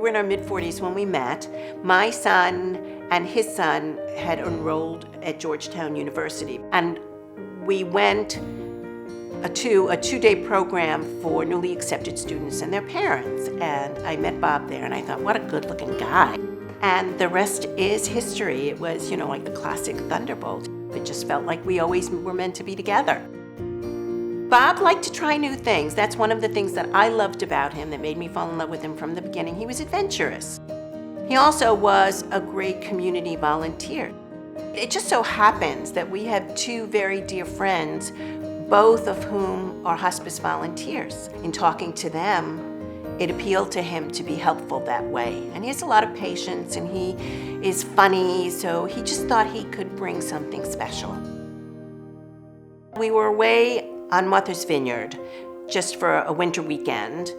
were in our mid-40s when we met. My son and his son had enrolled at Georgetown University, and we went to a two-day program for newly accepted students and their parents. And I met Bob there, and I thought, what a good-looking guy. And the rest is history. It was, like the classic thunderbolt. It just felt like we always were meant to be together. Bob liked to try new things. That's one of the things that I loved about him that made me fall in love with him from the beginning. He was adventurous. He also was a great community volunteer. It just so happens that we have two very dear friends, both of whom are hospice volunteers. In talking to them, it appealed to him to be helpful that way. And he has a lot of patience, and he is funny, so he just thought he could bring something special. We were away on Martha's Vineyard just for a winter weekend,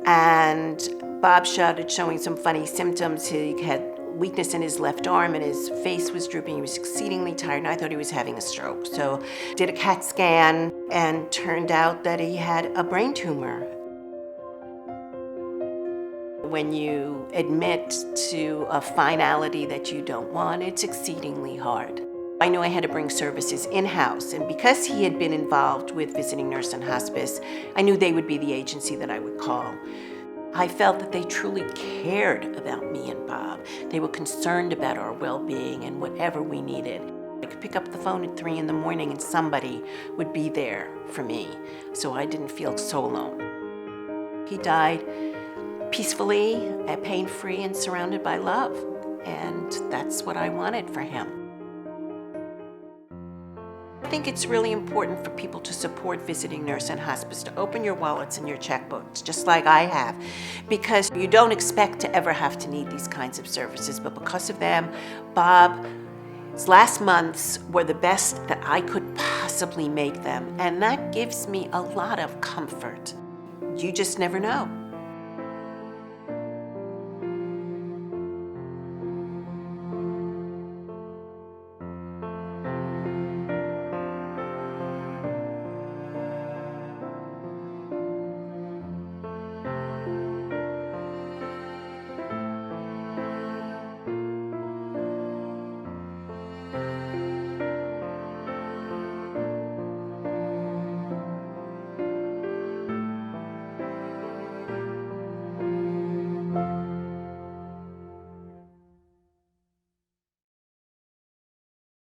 and Bob started showing some funny symptoms. He had weakness in his left arm, and his face was drooping. He was exceedingly tired, and I thought he was having a stroke. So did a CAT scan, and turned out that he had a brain tumor. When you admit to a finality that you don't want, it's exceedingly hard. I knew I had to bring services in-house, and because he had been involved with visiting nurse and hospice, I knew they would be the agency that I would call. I felt that they truly cared about me and Bob. They were concerned about our well-being and whatever we needed. I could pick up the phone at 3 a.m. and somebody would be there for me, so I didn't feel so alone. He died peacefully, pain-free, and surrounded by love, and that's what I wanted for him. I think it's really important for people to support visiting nurse and hospice, to open your wallets and your checkbooks, just like I have, because you don't expect to ever have to need these kinds of services, but because of them, Bob's last months were the best that I could possibly make them, and that gives me a lot of comfort. You just never know.